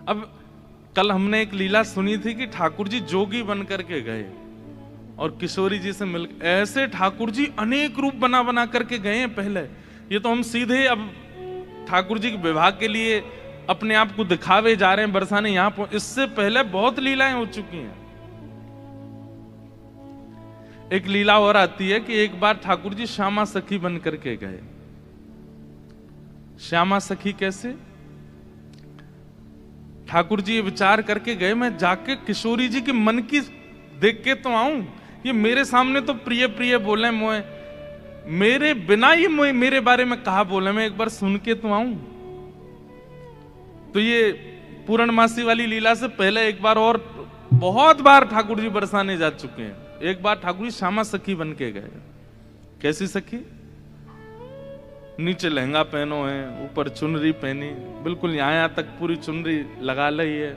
अब कल हमने एक लीला सुनी थी कि ठाकुर जी जोगी बन करके गए और किशोरी जी से मिल, ऐसे ठाकुर जी अनेक रूप बना बना करके गए हैं पहले। ये तो हम सीधे अब ठाकुर जी के विवाह के लिए अपने आप को दिखावे जा रहे हैं, बरसाने यहां इससे पहले बहुत लीलाएं हो चुकी हैं। एक लीला और आती है कि एक बार ठाकुर जी श्यामा सखी बन करके गए। श्यामा सखी कैसे? ठाकुर जी ये विचार करके गए, मैं जाके किशोरी जी के मन की देख के तो आऊं, ये मेरे सामने तो प्रिय प्रिय बोले मोए, मेरे बिना ये मोए मेरे बारे में कहा बोले, मैं एक बार सुन के तो आऊं। तो ये पूर्णमासी वाली लीला से पहले एक बार और बहुत बार ठाकुर जी बरसाने जा चुके हैं। एक बार ठाकुर जी श्यामा सखी बन के गए। कैसी सखी? नीचे लहंगा पहनो है, ऊपर चुनरी पहनी, बिल्कुल यहाँ तक पूरी चुनरी लगा ली है,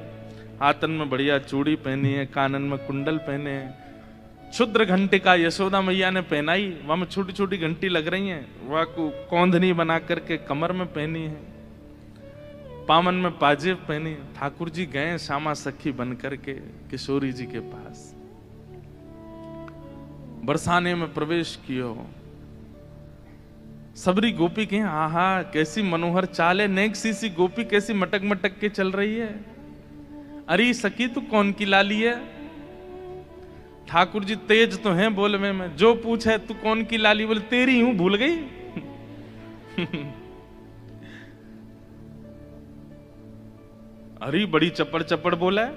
हाथन में बढ़िया चूड़ी पहनी है, कानन में कुंडल पहने हैं, क्षुद्र घंटे का यशोदा मैया ने पहनाई, वहां में छोटी छोटी घंटी लग रही हैं, वह को कौंधनी बना करके कमर में पहनी है, पामन में पाजेब पहनी। ठाकुर जी गए श्यामा सखी बन करके किशोरी जी के पास, बरसाने में प्रवेश कियो। सबरी गोपी के आहा कैसी मनोहर चाल है, नेक सी गोपी कैसी मटक मटक के चल रही है। अरे सखी तू कौन की लाली है? ठाकुर जी तेज तो हैं बोलवे में, जो पूछे तू कौन की लाली, बोले तेरी हूं, भूल गई। अरे बड़ी चपड़ चपड़ बोला है।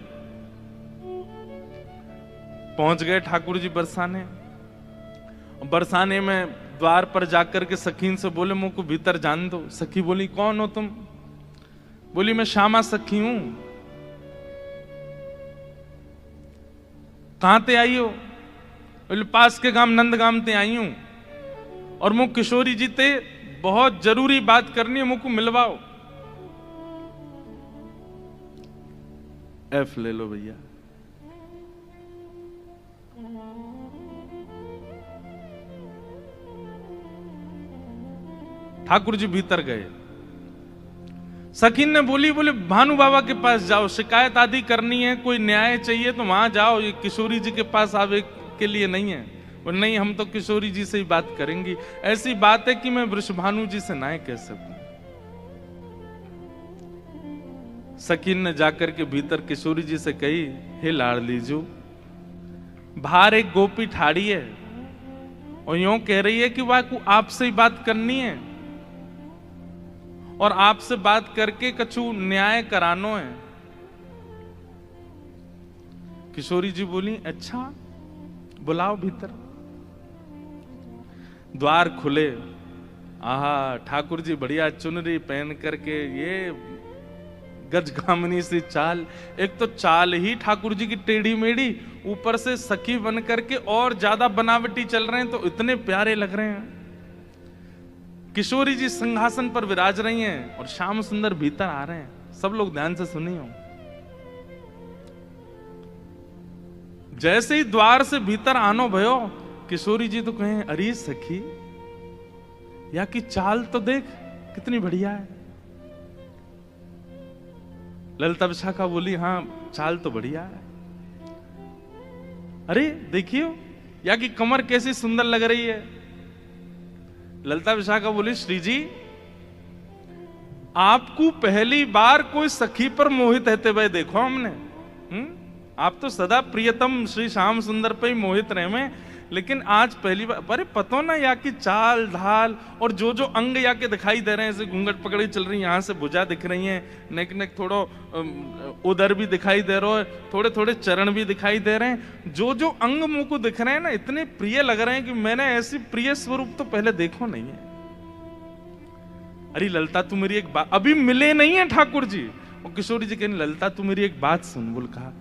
पहुंच गए ठाकुर जी बरसाने। बरसाने में द्वार पर जाकर के सखीन से बोले मुझको भीतर जान दो। सखी बोली कौन हो तुम? बोली मैं श्यामा सखी हूं। कहां ते आई हो? बोले पास के गांव नंद गांव ते आई हूं और मुझ किशोरी जी ते बहुत जरूरी बात करनी है, मुझको मिलवाओ। एफ ले लो भैया। ठाकुर जी भीतर गए। सखीन ने बोली बोले भानु बाबा के पास जाओ, शिकायत आदि करनी है, कोई न्याय चाहिए तो वहां जाओ, ये किशोरी जी के पास आवे के लिए नहीं है। बोले नहीं हम तो किशोरी जी से ही बात करेंगी, ऐसी बात है कि मैं वृषभानु जी से ना कह सकूं। सखीन ने जाकर के भीतर किशोरी जी से कही, हे लाडली जो, बाहर एक गोपी ठाड़ी है और यूं कह रही है कि वह को आपसे ही बात करनी है और आपसे बात करके कछु न्याय करानो है। किशोरी जी बोली अच्छा बुलाओ भीतर। द्वार खुले। आहा ठाकुर जी बढ़िया चुनरी पहन करके, ये गजगामिनी सी चाल, एक तो चाल ही ठाकुर जी की टेढ़ी मेढ़ी, ऊपर से सखी बन करके और ज्यादा बनावटी चल रहे हैं तो इतने प्यारे लग रहे हैं। किशोरी जी सिंहासन पर विराज रही हैं और श्याम सुंदर भीतर आ रहे हैं। सब लोग ध्यान से सुनिए। जैसे ही द्वार से भीतर आनो भयो, किशोरी जी तो कहें अरे सखी या की चाल तो देख कितनी बढ़िया है। ललिता विशाखा बोली हाँ चाल तो बढ़िया है। अरे देखियो या की कमर कैसी सुंदर लग रही है। ललिता विशाखा बोली श्री जी आपको पहली बार कोई सखी पर मोहित रहते हुए देखो हमने। आप तो सदा प्रियतम श्री श्याम सुंदर पे ही मोहित रहे में, लेकिन आज पहली बार। अरे पतो ना या की चाल ढाल और जो जो अंग या के दिखाई दे रहे हैं, जैसे घूंघट पकड़ी चल रही है, यहाँ से भुजा दिख रही है, नेक नेक थोड़ो उदर भी दिखाई दे रहा है, थोड़े थोड़े चरण भी दिखाई दे रहे हैं, जो जो अंग मुंह को दिख रहे हैं ना इतने प्रिय लग रहे हैं कि मैंने ऐसी प्रिय स्वरूप तो पहले देखो नहीं है। अरे ललिता तू मेरी एक बात, अभी मिले नहीं है ठाकुर जी। और किशोरी जी कहने ललिता तू मेरी एक बात सुन। बोल कहा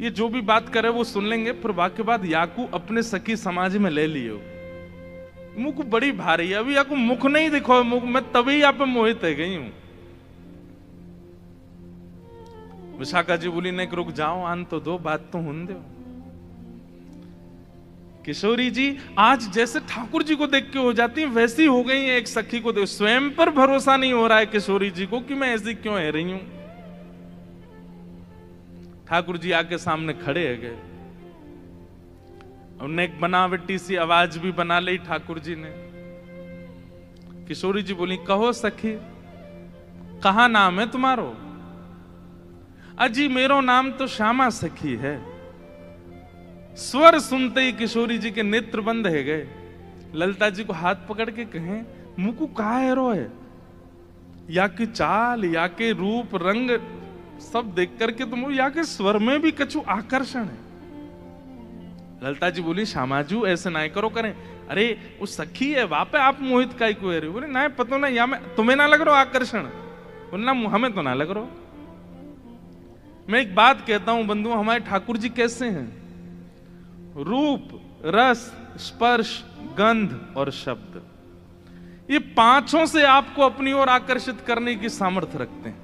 ये जो भी बात करे वो सुन लेंगे, फिर वाक्य बाद याकू अपने सखी समाज में ले लियो। मुख बड़ी भारी है, अभी याकू मुख नहीं दिखो, मुख मैं तभी यहाँ पे मोहित है गई हूं। विशाखा जी बोली नहीं रुक जाओ, आन तो दो बात तो हुन दो। किशोरी जी आज जैसे ठाकुर जी को देख के हो जाती है वैसी हो गई है एक सखी को देख। स्वयं पर भरोसा नहीं हो रहा है किशोरी जी को कि मैं ऐसी क्यों है रही हूं। ठाकुर जी आके सामने खड़े है गए। उन्हें एक बनावटी सी आवाज भी बना ली ठाकुर जी ने। किशोरी जी बोली, कहो सखी, कहा नाम है तुम्हारो? अजी मेरो नाम तो श्यामा सखी है। स्वर सुनते ही किशोरी जी के नेत्र बंद है गए। ललिता जी को हाथ पकड़ के कहें, मुकु कहा है रो है? या कि चाल, या के रूप रंग सब देख करके तुम, या के स्वर में भी कछु आकर्षण है। ललिता जी बोली, श्यामाजू ऐसे ना करो करें। अरे वो सखी है, वापे आप मोहित का को है। बोले ना पतो ना, या मैं तुम्हें ना लग रहा आकर्षण? बोलना हमें तो ना लग रहा। मैं एक बात कहता हूं बंधु, हमारे ठाकुर जी कैसे हैं? रूप, रस, स्पर्श, गंध और शब्द, ये पांचों से आपको अपनी ओर आकर्षित करने की सामर्थ्य रखते हैं।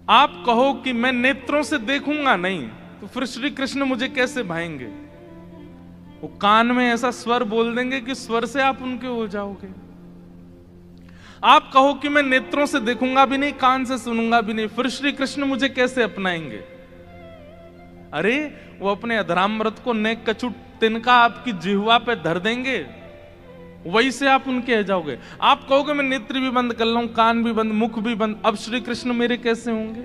आप कहो कि मैं नेत्रों से देखूंगा नहीं, तो फिर श्री कृष्ण मुझे कैसे भाएंगे? वो कान में ऐसा स्वर बोल देंगे कि स्वर से आप उनके हो जाओगे। आप कहो कि मैं नेत्रों से देखूंगा भी नहीं, कान से सुनूंगा भी नहीं, फिर श्री कृष्ण मुझे कैसे अपनाएंगे? अरे वो अपने अधरामृत को नेक कछु तिनका आपकी जिह्वा पे धर देंगे, वही से आप उनके हो जाओगे। आप कहोगे मैं नेत्र भी बंद कर लूं, कान भी बंद, मुख भी बंद, अब श्री कृष्ण मेरे कैसे होंगे?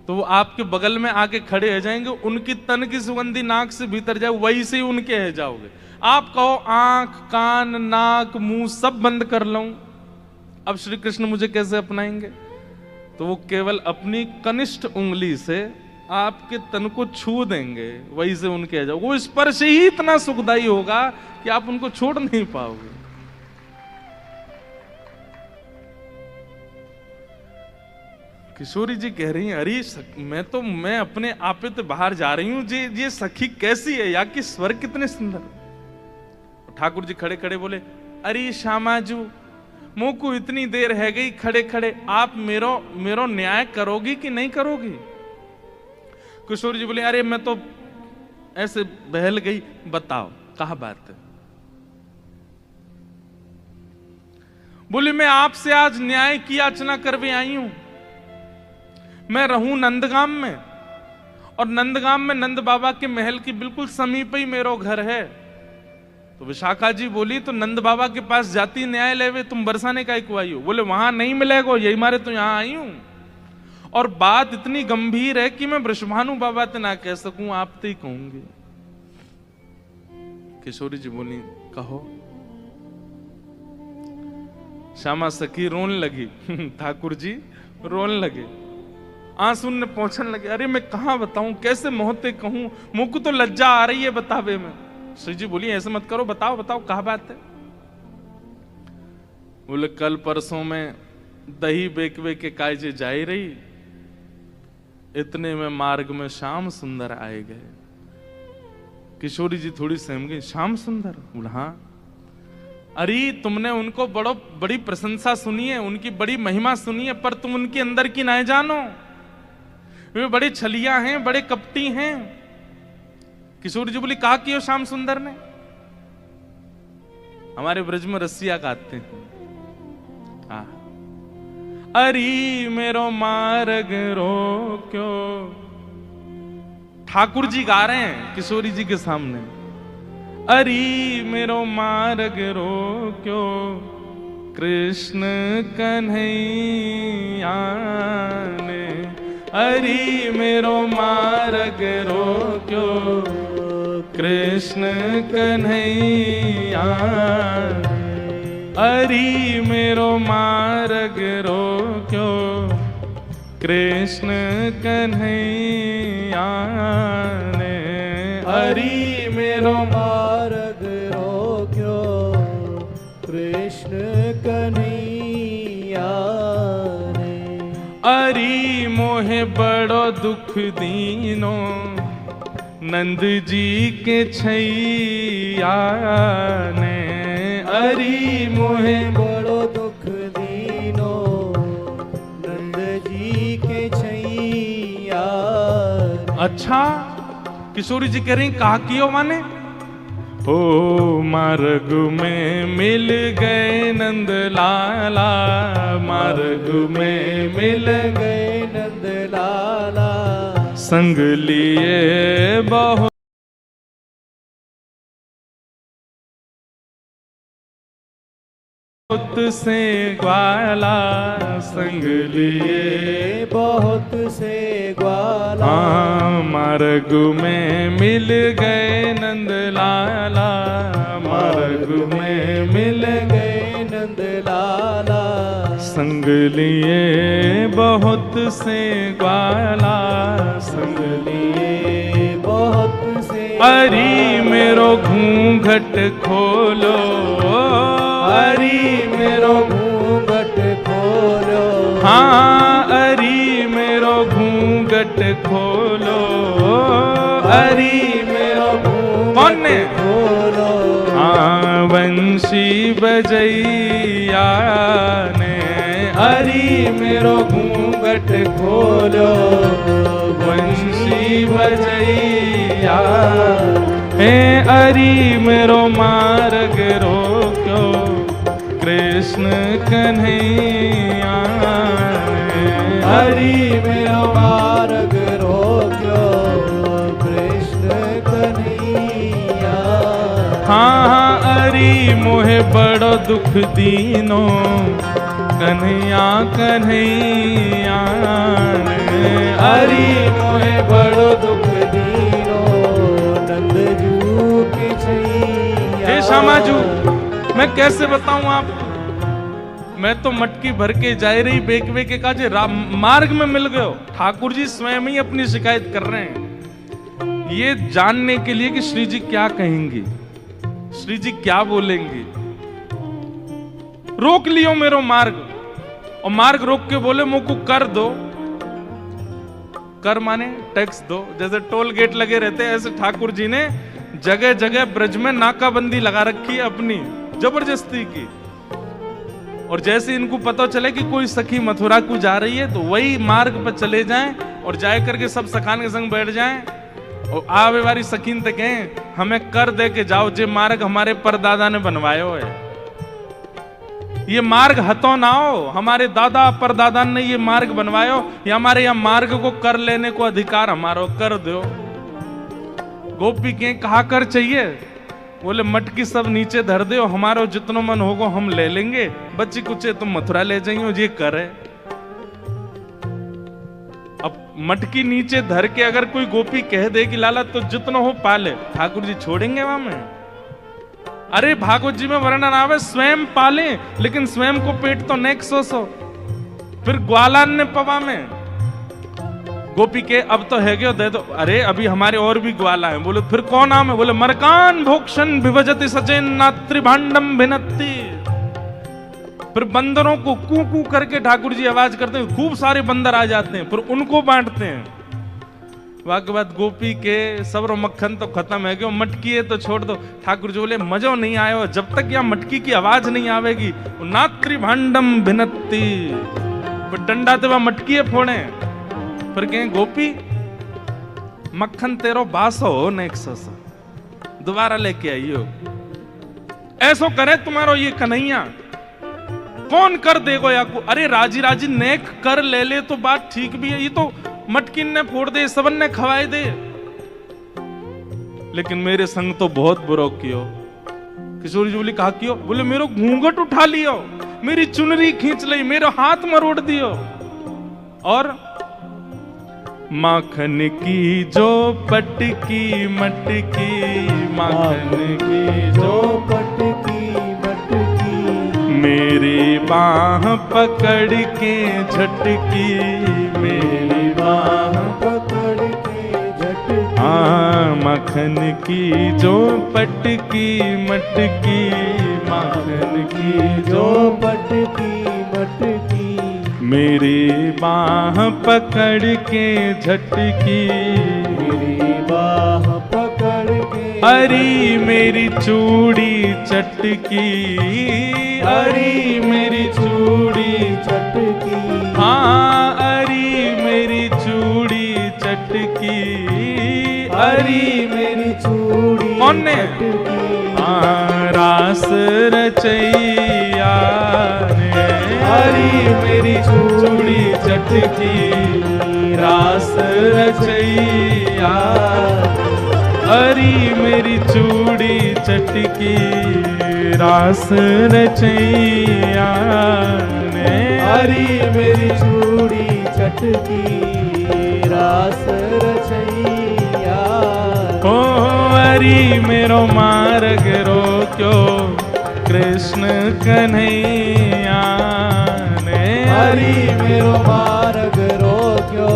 तो वो आपके बगल में आके खड़े हो जाएंगे, उनकी तन की सुगंधी नाक से भीतर जाए, वही से ही उनके हो जाओगे। आप कहो आंख, कान, नाक, मुंह सब बंद कर लूं, अब श्री कृष्ण मुझे कैसे अपनाएंगे? तो वो केवल अपनी कनिष्ठ उंगली से आपके तन को छू देंगे, वही से उनके आ जाओगे। वो स्पर्श ही इतना सुखदायी होगा कि आप उनको छोड़ नहीं पाओगे। किशोरी जी कह रही हैं, अरे मैं अपने आप पे तो बाहर जा रही हूं, ये सखी कैसी है, या कि स्वर कितने सुंदर। ठाकुर जी खड़े खड़े बोले, अरे श्यामाजू मुंह को इतनी देर है गई खड़े खड़े, आप मेरो न्याय करोगी कि नहीं करोगी? किशोरी जी बोले, अरे मैं तो ऐसे बहल गई, बताओ कहा बात है? बोली, मैं आपसे आज न्याय की याचना करवे आई हूं। मैं रहूं नंदगाम में, और नंदगाम में नंद बाबा के महल की बिल्कुल समीप ही मेरा घर है। तो विशाखा जी बोली, तो नंद बाबा के पास जाती न्याय लेवे, तुम बरसाने का को आई हो? बोले वहां नहीं मिलेगा, यही मारे तो यहां आई हूं। और बात इतनी गंभीर है कि मैं वृषभानु बाबा ते ना कह सकूं, आप ते ही कहूंगी। किशोरी जी बोली, कहो। श्यामा सखी रोने लगी, ठाकुर जी रोने लगे, आंसू ने पहुंचने लगे। अरे मैं कहां बताऊं, कैसे मोहते कहूं, मुंह को तो लज्जा आ रही है बतावे में। श्री जी बोली, ऐसे मत करो, बताओ बताओ कहा बात है? बोले, कल परसों में दही बेकवे के कायजे जाई रही, इतने में मार्ग में श्याम सुंदर आए गए। किशोरी जी थोड़ी सहम गई, श्याम सुंदर? बोला हाँ। अरे तुमने उनको बड़ी प्रशंसा सुनी है, उनकी बड़ी महिमा सुनी है, पर तुम उनके अंदर की ना जानो, वे बड़े छलिया हैं, बड़े कपटी हैं। किशोरी जी बोली, कहा कि हो श्याम सुंदर ने? हमारे ब्रज में रसिया गाते हैं, अरी मेरो मार्ग रोक्यो। ठाकुर जी गा रहे हैं किशोरी जी के सामने, अरी मेरो मार्ग रोक्यो, कृष्ण कन्हैया ने। अरी मेरो मार्ग रोक्यो, कृष्ण कन्हैया। अरी मेरो मार्ग रोक्यो, कृष्ण कन्हैया ने। अरी मेरो मार्ग रोक्यो, कृष्ण कन्हैया ने। अरी मोहे बड़ो दुख दीनो, नंद जी के छैया ने। अरी मोहे बड़ो दुख दीनो, नंद जी के छैया। अच्छा, किशोरी जी कह रही कहा कियो माने? ओ मार्ग में मिल गए नंद लाला, मार्ग में मिल गए नंद लाला, संग लिए बहुत से ग्वाला, संग लिए बहुत से ग्वाला, हाँ मार्ग में मिल गए नंद लाला, मार्ग में मिल गए नंद लाला, संग लिए बहुत से ग्वाला, संग लिए बहुत से अरी मेरो घूंघट खोलो, अरी मेरो घूंघट खोलो, हाँ अरी मेरो घूंघट खोलो, अरी मेरो कौन ने खोलो, हाँ वंशी बजैया ने, अरी मेरो घूंघट खोलो, वंशी बजैया हे अरी मेरो मार्ग रोक्यो, कृष्ण कन्हैया, हरि मेरो मार्ग रोक्यो, कृष्ण कन्हैया, हाँ हाँ अरी मोहे बड़ो दुख दीनो, कन्हैया कन्हैया, हरि मोहे बड़ो दुख दीनो, नंदजू के छैया। हे श्यामाजू, मैं कैसे बताऊं आपको, मैं तो मटकी भर के जाए रही बेक के काजे मार्ग में मिल गए। ठाकुर जी स्वयं ही अपनी शिकायत कर रहे हैं ये जानने के लिए कि श्री जी क्या कहेंगे, श्री जी क्या बोलेंगे। रोक लियो मेरो मार्ग, और मार्ग रोक के बोले मुझको कर दो। कर माने टैक्स दो, जैसे टोल गेट लगे रहते हैं ऐसे ठाकुर जी ने जगह जगह ब्रज में नाकाबंदी लगा रखी है अपनी जबरदस्ती की। और जैसे इनको पता चले कि कोई सखी मथुरा को जा रही है तो वही मार्ग पर चले जाएं और जाए करके सब सखान के संग बैठ जाएं और आवे वाली सखीन तक कहें हमें कर दे के जाओ, जे मार्ग हमारे परदादा ने बनवायो है। ये मार्ग हतो ना हो, हमारे दादा परदादा ने ये मार्ग बनवायो, या हमारे यहाँ मार्ग को कर लेने को अधिकार हमारो, कर दो। गोपी के कहा कर चाहिए, बोले मटकी सब नीचे धर दो, हमारो जितनो मन होगो हम ले लेंगे, बच्ची कुचे तुम मथुरा ले जाइयो, ये करे। अब मटकी नीचे धर के अगर कोई गोपी कह दे कि लाला तो जितनो हो पाले, ठाकुर जी छोड़ेंगे वहां में? अरे भागवत जी में वर्णन आवे स्वयं पाले, लेकिन स्वयं को पेट तो नेक सो। फिर ग्वालान ने पवा में गोपी के अब तो है गयो दे दो। अरे अभी हमारे और भी ग्वाला हैं। बोले फिर कौन नाम है? बोले मरकान भोक्षण विभजति सचेन नात्री भांडम भिनत्ति। फिर बंदरों को कू कू करके ठाकुर जी आवाज करते हैं, खूब सारे बंदर आ जाते हैं, फिर उनको बांटते हैं। वाके बाद गोपी के सबरो मक्खन तो खत्म है गयो, मटकी है तो छोड़ दो। ठाकुर जी बोले मजो नहीं आयो जब तक यहाँ मटकी की आवाज नहीं आवेगी। नात्री भांडम भिनत्ति, फिर डंडा ते वह मटकी है फोड़े। फिर कहें गोपी मक्खन तेरो बासो हो नेक सस, दोबारा लेके आइयो। ऐसो करे तुम्हारो ये कन्हैया, कौन कर देगो या को? अरे राजी राजी नेक कर ले ले तो बात ठीक भी है, ये तो मटकिन ने फोड़ दे, सबन ने खवाए दे, लेकिन मेरे संग तो बहुत बुरो कियो। किशोरी जी बोली कहा कियो? बोले मेरो घूंघट उठा लियो, मेरी चुनरी खींच ली, मेरा हाथ मरोड़ दियो, और माखन की जो पटकी मटकी, माखन की जो पटकी मटकी, मेरी बाह पकड़ के झटकी, मेरी बाह पकड़ के झटकी। माखन की जो पटकी मटकी, माखन की जो पटकी मटकी, मेरी बाह पकड़ के झटकी, मेरी बाह पकड़ के। अरी मेरी चूड़ी चटकी, अरी मेरी चूड़ी चटकी, हाँ अरी मेरी चूड़ी चटकी, अरी मेरी चूड़ी कौन ने? चटकी। रास रचैया ने, हरी मेरी चूड़ी चटकी, रास रचैया। हरी मेरी चूड़ी चटकी रास रचैया ने। हरी मेरी चूड़ी चटकी रास रचैया। ओ हरी मेरो मार्ग रोक्यो कृष्ण कन्हैया ने। हरी मेरो मार्ग रोक्यो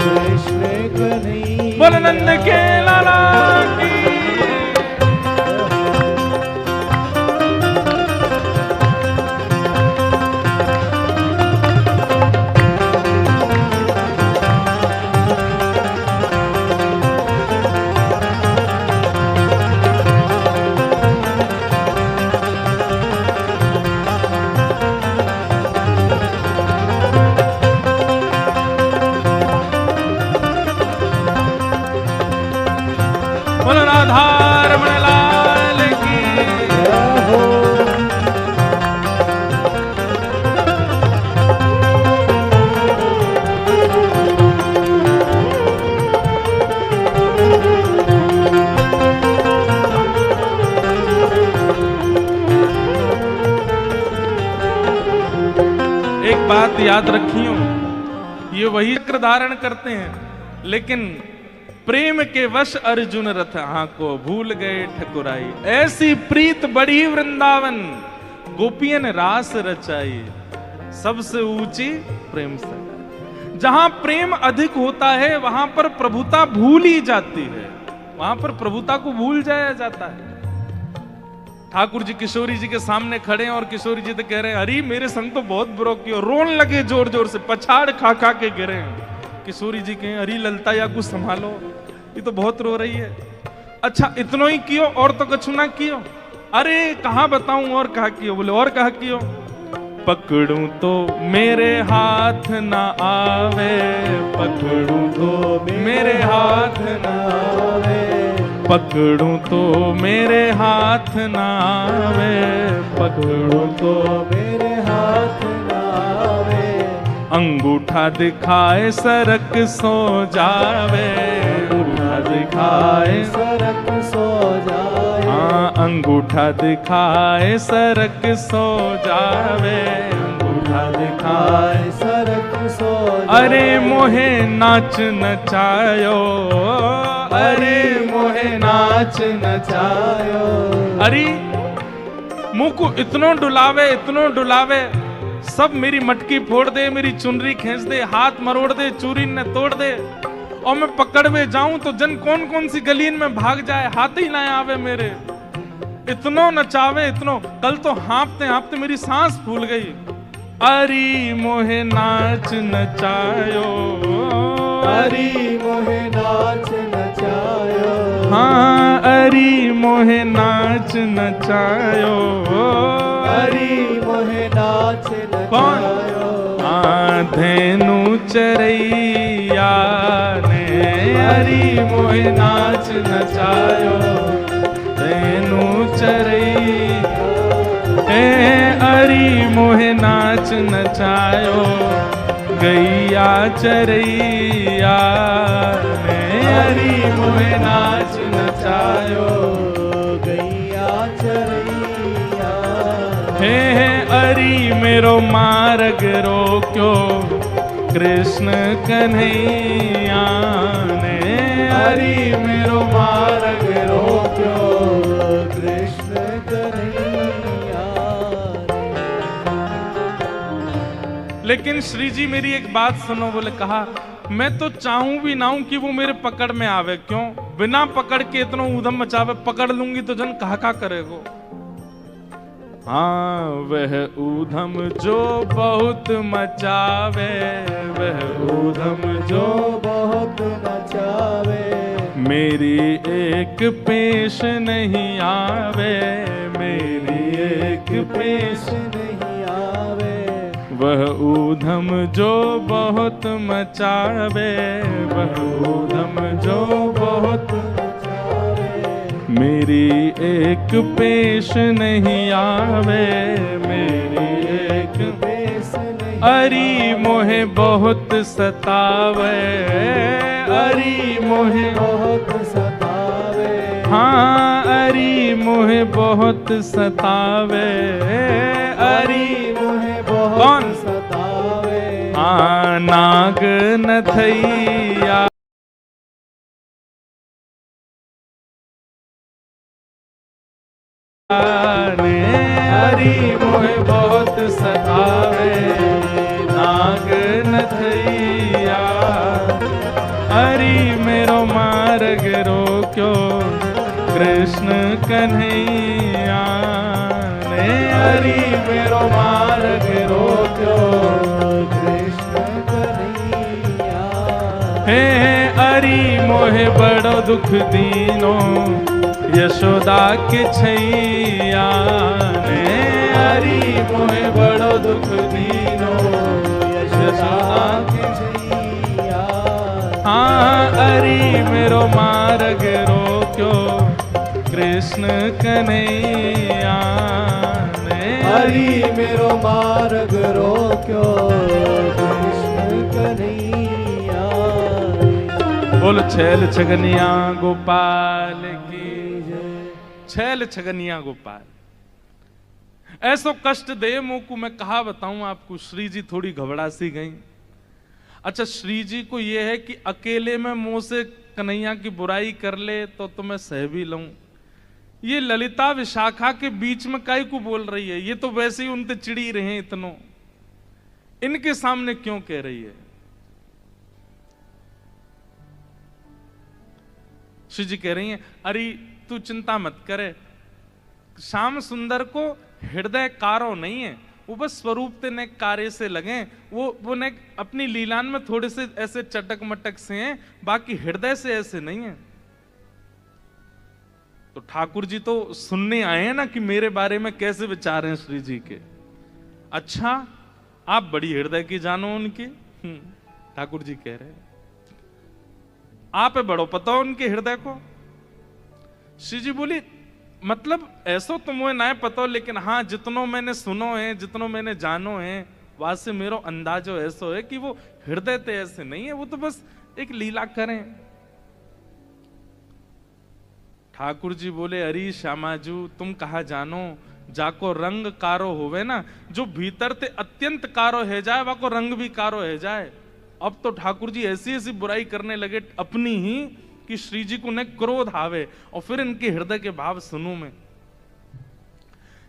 कृष्ण कन्हैया। बोल नंद के लाला की। बोलो राधा रमण लाल की। एक बात याद रखियो, ये वही चक्र धारण करते हैं, लेकिन प्रेम के वश अर्जुन रथ को भूल गए ठकुराई। ऐसी प्रीत बड़ी वृंदावन गोपियन रास रचाई। सबसे ऊंची प्रेम से। जहां प्रेम अधिक होता है वहां पर प्रभुता भूल ही जाती है, वहां पर प्रभुता को भूल जाया जाता है। ठाकुर जी किशोरी जी के सामने खड़े हैं और किशोरी जी तो कह रहे हैं अरे मेरे संग तो बहुत बुरो कियो, रोन लगे जोर जोर से, पछाड़ खा खा के गिरे। किशोरी जी कहें अरे ललता या कुछ संभालो, ये तो बहुत रो रही है। अच्छा इतनो ही कियो और तो कछु ना कियो? अरे कहाँ बताऊं और कहा कियो? बोले और कहा कियो? पकड़ूं तो मेरे हाथ ना आवे, पकड़ूं तो मेरे हाथ ना आवे, पकड़ूं तो मेरे हाथ ना आवे, पकड़ूं तो मेरे हाथ ना आवे। अंगूठा दिखाए सरक सो जावे, अंगूठा दिखाए सरक सो जाए। हाँ अंगूठा दिखाए सरक सो जावे, अंगूठा दिखाए सरक सो जाए। अरे मोहे नाच नचायो, अरे मोहे नाच नचायो। अरे मुंह को इतनो डुलावे, इतनो डुलावे, सब मेरी मटकी फोड़ दे, मेरी चुनरी खींच दे, हाथ मरोड़ दे, चूरी न तोड़ दे, और मैं पकड़ में जाऊं तो जन कौन कौन सी गलीन में भाग जाए, हाथ ही ना आवे मेरे। इतनो नचावे इतनो, कल तो हाँपते हाँपते मेरी सांस फूल गई। अरी मोहे नाच नचायो, अरी मोहे नाच नचायो। हाँ अरी मोहे नाच नचायो, अरी मोहे नाच नचायो। धेनु चरैया ने हरी मोहे नाच नचायो, धेनु चरैया हरी मोहे नाच नचायो, गैया चरैया ने हरी मोहे नाच नचायो, गैया चरैया। हे हरी मेरो मार्ग रोक्यो कृष्ण कन्हैया ने, हरी मेरो मार्ग रोक्यो कृष्ण कन्हैया। लेकिन श्री जी मेरी एक बात सुनो, बोले कहा मैं तो चाहूं भी ना हूं कि वो मेरे पकड़ में आवे। क्यों? बिना पकड़ के इतना ऊधम मचावे, पकड़ लूंगी तो जन कहा करेगो। हाँ वह ऊधम जो बहुत मचावे, वह ऊधम जो बहुत मचावे। मेरी एक पेश नहीं आवे, मेरी एक पेश नहीं आवे। वह ऊधम जो बहुत मचावे, वह ऊधम जो बहुत मचावे। मेरी एक पेश नहीं आवे, मेरी एक पेश नहीं अरी मोहे बहुत सतावे, अरी मोहे बहुत सतावे, हाँ अरी मोहे बहुत सतावे, अरी मुहे कौन? बहुत सतावे, हाँ नाग नथैया ने, हरी मोहे बहुत सतावे, नाग नथैया हरी मेरो मार्ग रोक्यो, कृष्ण कन्हैया ने, हरी मेरो मार्ग रोक्यो, कृष्ण कन्हैया, हे हरी मोहे बड़ो दुख दीनो, यशोदा के छैया ने, हरी मोहे बड़ो दुख दीनो, यशोदा के छैया, हाँ हरी मेरो मार्ग रोक्यो, कृष्ण कन्हैया ने, हरि मेरो मार्ग रोक्यो, कृष्ण कन्हैया, बोल छैल छगनिया गोपाल की, छैल छगनिया गोपाल। ऐसो कष्ट दे मोकू, मैं कहा बताऊं आपको। श्री जी थोड़ी घबरा सी गई। अच्छा, श्री जी को यह है कि अकेले में मुंह से कन्हैया की बुराई कर ले तो मैं सह भी लूं। ये ललिता विशाखा के बीच में काई को बोल रही है? ये तो वैसे ही उनसे चिड़ी रहे हैं इतनों, इनके सामने क्यों कह रही है? श्री जी कह रही हैं, अरे तू चिंता मत करे, श्याम सुंदर को हृदय कारो नहीं है, वो बस स्वरूप ते ने कार्य से लगे, वो ने अपनी लीलान में थोड़े से ऐसे चटक मटक से हैं, बाकी हृदय से ऐसे नहीं है। तो ठाकुर जी तो सुनने आए हैं ना कि मेरे बारे में कैसे विचार हैं श्री जी के। अच्छा, आप बड़ी हृदय की जानो उनकी। ठाकुर जी कह रहे हैं, आप बड़ो पता हो उनके हृदय को। श्री जी बोली, मतलब ऐसो तो मुझे ना पता, लेकिन हाँ जितनों मैंने सुनो है, जितनों मैंने जानो है, वहां से मेरो अंदाजो ऐसो है कि वो हृदय ते ऐसे नहीं है, वो तो बस एक लीला करें। ठाकुर जी बोले, अरे श्यामाजू तुम कहा जानो, जाको रंग कारो होवे ना, जो भीतर ते अत्यंत कारो है जाए, वाको रंग भी कारो है जाए। अब तो ठाकुर जी ऐसी ऐसी बुराई करने लगे अपनी ही कि श्री जी को न क्रोध आवे, और फिर इनके हृदय के भाव सुनूं मैं।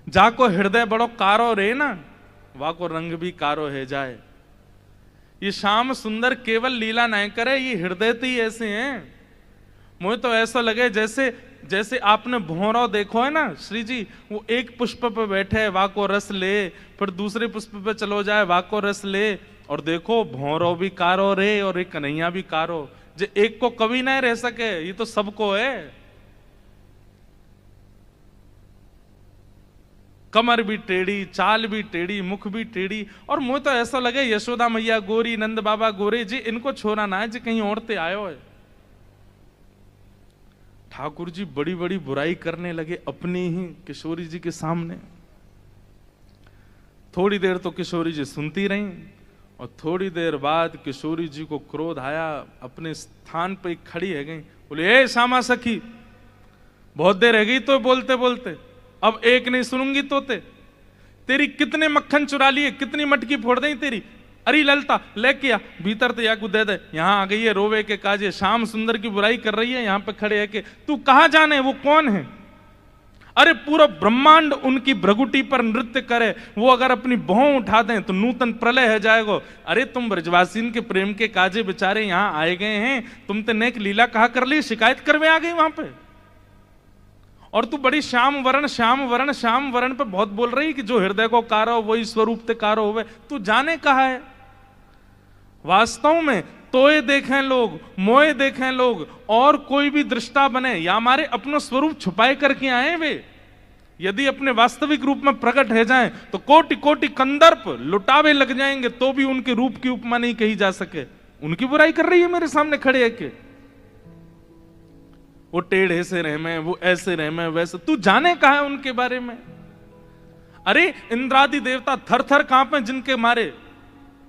जाको हृदय बड़ो कारो रे ना, वाको रंग भी कारो है जाए। ये श्याम सुंदर केवल लीला नहीं करे, ये हृदय तो ही ऐसे हैं। मुझे तो ऐसा लगे जैसे आपने भौरों देखो है ना श्री जी, वो एक पुष्प पे बैठे है, वाको रस ले, फिर दूसरे पुष्प पे चलो जाए, वाको रस ले, और देखो भौरों भी कारो रे और एक कन्हैया भी कारो। जो एक को कभी नहीं रह सके, ये तो सबको है। कमर भी टेढ़ी, चाल भी टेढ़ी, मुख भी टेढ़ी, और मुझे तो ऐसा लगे यशोदा मैया गोरी, नंद बाबा गोरे जी, इनको छोड़ा ना है जी कहीं औरते आयो है। ठाकुर जी बड़ी बड़ी बुराई करने लगे अपनी ही किशोरी जी के सामने। थोड़ी देर तो किशोरी जी सुनती रहीं, और थोड़ी देर बाद किशोरी जी को क्रोध आया, अपने स्थान पे खड़ी है गई, बोले, ए श्यामा सखी, बहुत देर रह गई तो बोलते बोलते, अब एक नहीं सुनूंगी तो तेरी कितने मक्खन चुरा लिए, कितनी मटकी फोड़ दी तेरी। अरे ललता लेके आ, भीतर तो याकू दे दे, यहां आ गई है रोवे के काजे, श्याम सुंदर की बुराई कर रही है, यहां पे खड़े है के तू कहां जाने, वो कौन है? अरे पूरा ब्रह्मांड उनकी भ्रगुटी पर नृत्य करे, वो अगर अपनी भौं उठा दें तो नूतन प्रलय है जाएगो। अरे तुम ब्रजवासीन के प्रेम के काजे बेचारे यहां आए गए हैं, तुम ते नेक लीला कहा कर ली, शिकायत करवे आ गई वहां पे, और तू बड़ी श्याम वरण श्याम वरण श्याम वरण पे बहुत बोल रही कि जो हृदय को कारो वही स्वरूप ते कारो होवे। तू जाने कहा है? वास्तव में तोए देखें लोग, मोए देखें लोग, और कोई भी दृष्टा बने या हमारे अपना स्वरूप छुपाए करके आए वे, यदि अपने वास्तविक रूप में प्रकट हो जाएं तो कोटि कोटि कंदर्प लुटावे लग जाएंगे, तो भी उनके रूप की उपमा नहीं कही जा सके। उनकी बुराई कर रही है मेरे सामने खड़े है के वो टेढ़े से रह में, वो ऐसे रह में, वैसे। तू जाने कहा है उनके बारे में? अरे इंद्रादि देवता थर थर कांपे जिनके मारे,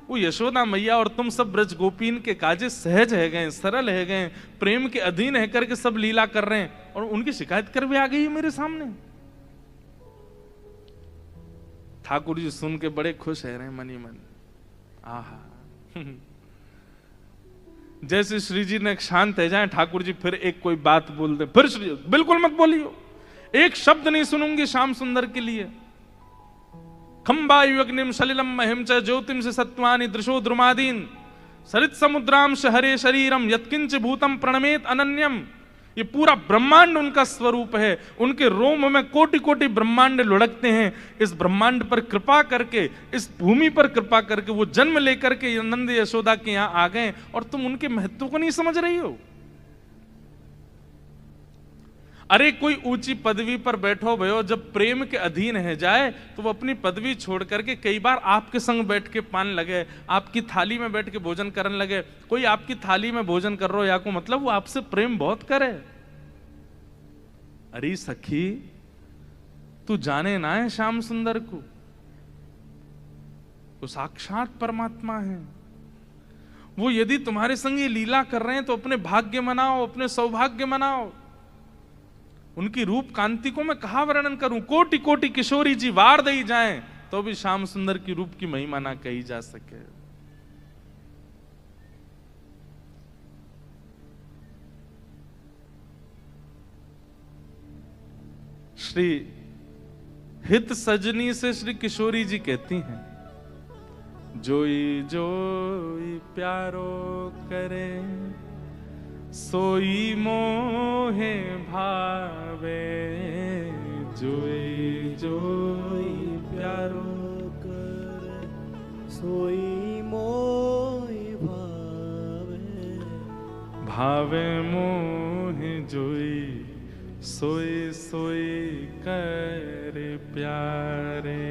वो यशोदा मैया और तुम सब ब्रज गोपीन के काजे सहज है गए, सरल है गए, प्रेम के अधीन है करके सब लीला कर रहे हैं, और उनकी शिकायत कर भी आ गई है मेरे सामने। ठाकुर जी सुन के बड़े खुश है रहे मनी मन। आहा जैसे श्री जी ने शांत है जाए, ठाकुर जी फिर एक कोई बात बोल दे, फिर श्री बिल्कुल मत बोलियो, एक शब्द नहीं सुनूंगी श्याम सुंदर के लिए। खंबायु अग्निम सलिलम महिम च ज्योतिम से सत्वानि दृशो द्रुमादीन सरित समुद्राम हरे शरीरम यत्किंच भूतम प्रणमेत अनन्यम। ये पूरा ब्रह्मांड उनका स्वरूप है, उनके रोम में कोटि कोटि ब्रह्मांड लुढ़कते हैं। इस ब्रह्मांड पर कृपा करके, इस भूमि पर कृपा करके वो जन्म लेकर के नंद यशोदा के यहां आ गए, और तुम उनके महत्व को नहीं समझ रही हो। अरे कोई ऊंची पदवी पर बैठो भयो, जब प्रेम के अधीन है जाए तो वो अपनी पदवी छोड़ करके कई बार आपके संग बैठ के पान लगे, आपकी थाली में बैठ के भोजन करने लगे। कोई आपकी थाली में भोजन कर रहा हो या को मतलब वो आपसे प्रेम बहुत करे। अरे सखी तू जाने ना है श्याम सुंदर को, वो साक्षात परमात्मा है। वो यदि तुम्हारे संग ये लीला कर रहे हैं तो अपने भाग्य मनाओ, अपने सौभाग्य मनाओ। उनकी रूप कांति को मैं कहा वर्णन करूं, कोटि कोटि किशोरी जी वार दई जाएं तो भी श्याम सुंदर की रूप की महिमा ना कही जा सके। श्री हित सजनी से श्री किशोरी जी कहती हैं, जोई जोई प्यारो करे सोई मोहे भावे, जोई जोई प्यारो करे सोई मोहि भावे, भावे मोहे जोई सोई सोई करे प्यारे,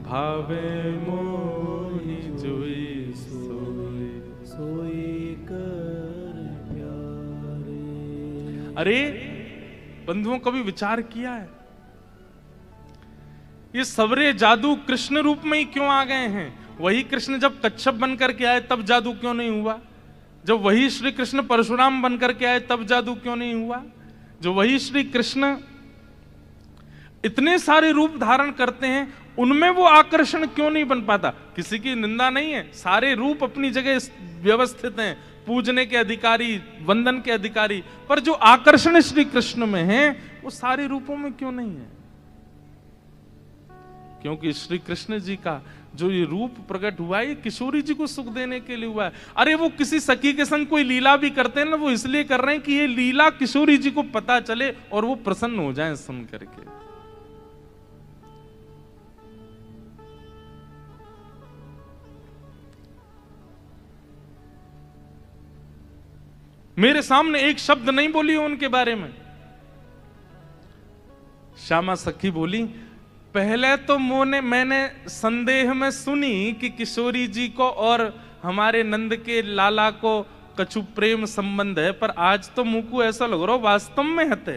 भावे मोहि जोई सोई सोई कर। अरे बंधुओं कभी विचार किया है ये सवरे जादू कृष्ण रूप में ही क्यों आ गए हैं? वही कृष्ण जब कच्छप बनकर के आए तब जादू क्यों नहीं हुआ? जब वही श्री कृष्ण परशुराम बनकर के आए तब जादू क्यों नहीं हुआ? जो वही श्री कृष्ण इतने सारे रूप धारण करते हैं उनमें वो आकर्षण क्यों नहीं बन पाता? किसी की निंदा नहीं है, सारे रूप अपनी जगह व्यवस्थित हैं, पूजने के अधिकारी, वंदन के अधिकारी, पर जो आकर्षण श्री कृष्ण में है वो सारे रूपों में क्यों नहीं है? क्योंकि श्री कृष्ण जी का जो ये रूप प्रकट हुआ है ये किशोरी जी को सुख देने के लिए हुआ है। अरे वो किसी सखी के संग कोई लीला भी करते हैं ना, वो इसलिए कर रहे हैं कि ये लीला किशोरी जी को पता चले और वो प्रसन्न हो जाएं सुन करके। मेरे सामने एक शब्द नहीं बोली उनके बारे में। श्यामा सखी बोली, पहले तो मैंने संदेह में सुनी कि किशोरी जी को और हमारे नंद के लाला को कछु प्रेम संबंध है, पर आज तो मुंह को ऐसा लग रहा वास्तव में हते।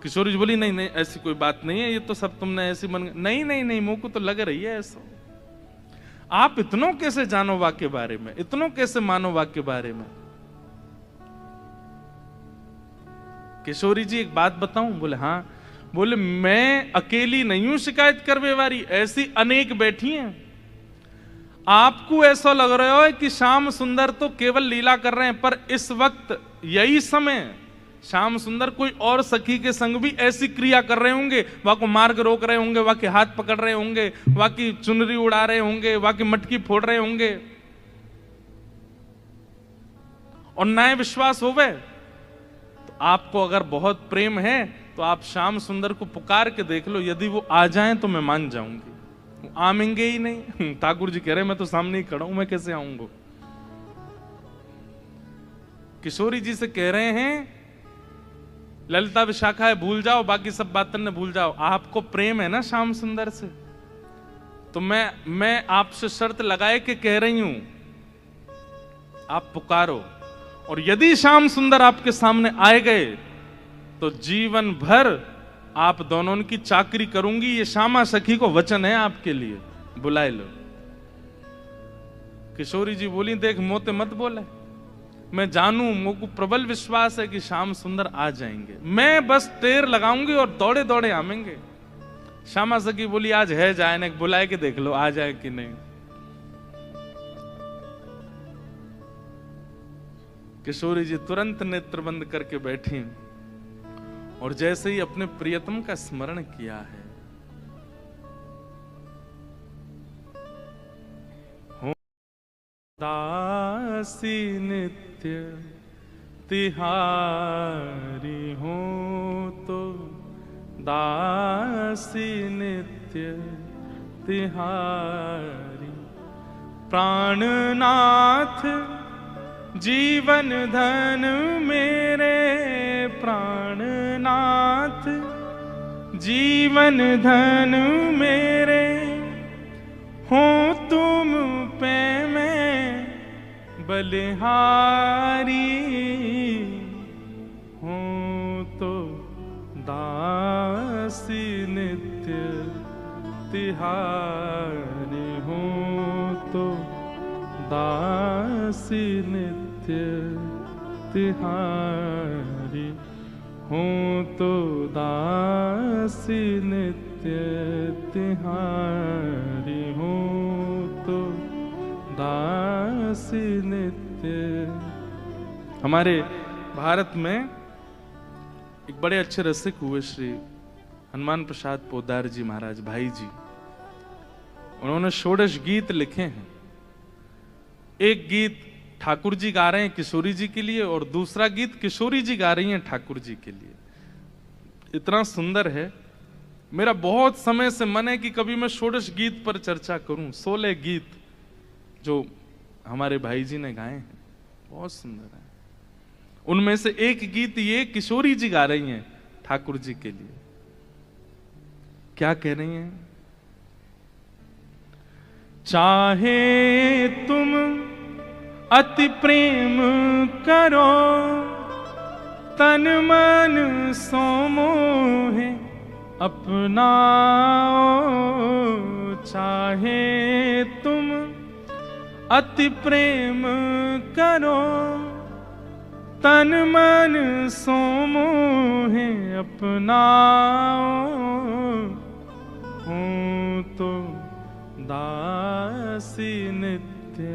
किशोरी जी बोली, नहीं नहीं ऐसी कोई बात नहीं है, ये तो सब तुमने ऐसी मन। नहीं नहीं नहीं, मुंह को तो लग रही है ऐसा। आप इतनों कैसे जानो वाक्य के बारे में, इतनों कैसे मानो वाक्य के बारे में? किशोरी जी एक बात बताऊं? बोले हाँ। बोले मैं अकेली नहीं हूं शिकायत करवे वाली, ऐसी अनेक बैठी हैं। आपको ऐसा लग रहा है कि श्याम सुंदर तो केवल लीला कर रहे हैं, पर इस वक्त यही समय श्याम सुंदर कोई और सखी के संग भी ऐसी क्रिया कर रहे होंगे। वहां को मार्ग रोक रहे होंगे, वहां के हाथ पकड़ रहे होंगे, वहां की चुनरी उड़ा रहे होंगे, वहां की मटकी फोड़ रहे होंगे, और न्याय विश्वास होवे तो आपको अगर बहुत प्रेम है तो आप श्याम सुंदर को पुकार के देख लो, यदि वो आ जाएं तो मैं मान जाऊंगी। वो आमेंगे ही नहीं। ठाकुर जी कह रहे मैं तो सामने ही खड़ा हूं, मैं कैसे आऊंगा? किशोरी जी से कह रहे हैं ललिता विशाखा है भूल जाओ, बाकी सब बातें ने भूल जाओ। आपको प्रेम है ना श्याम सुंदर से, तो मैं आपसे शर्त लगाए के कह रही हूं, आप पुकारो, और यदि श्याम सुंदर आपके सामने आए गए तो जीवन भर आप दोनों की चाकरी करूंगी। ये श्यामा सखी को वचन है आपके लिए, बुलाए लो। किशोरी जी बोली, देख मोते मत बोले, मैं जानू, मुझको प्रबल विश्वास है कि श्याम सुंदर आ जाएंगे, मैं बस टेर लगाऊंगी और दौड़े दौड़े आवेंगे। श्यामा सखी बोली, आज है जाए ने बुलाए के देख लो आ जाए कि नहीं। किशोरी जी तुरंत नेत्र बंद करके बैठी और जैसे ही अपने प्रियतम का स्मरण किया है, हो दासी नित्य तिहारी, हो तो दासी नित्य तिहारी, प्राणनाथ जीवन धन मेरे, प्राणनाथ जीवन धन मेरे, हो तुम पे मैं बलिहारी, हो तो दासी नित्य तिहारी, हो तो दासी नित्य तिहारी, हो तो दासी नित्य तिहारी, हो तो दासी नित्य। हमारे भारत में एक बड़े अच्छे रसिक हुए श्री हनुमान प्रसाद पोद्दार जी महाराज भाई जी, उन्होंने षोडश गीत लिखे हैं। एक गीत ठाकुर जी गा रहे हैं किशोरी जी के लिए और दूसरा गीत किशोरी जी गा रही हैं ठाकुर जी के लिए। इतना सुंदर है, मेरा बहुत समय से मन है कि कभी मैं षोडश गीत पर चर्चा करूं। 16 गीत जो हमारे भाई जी ने गाए हैं बहुत सुंदर है। उनमें से एक गीत ये किशोरी जी गा रही हैं ठाकुर जी के लिए। क्या कह रही हैं? चाहे तुम अति प्रेम करो, तन मन सो मोहे अपनाओ। चाहे तुम अति प्रेम करो, तन मन सो मोहे अपनाओ। हूँ तो दासी नित्य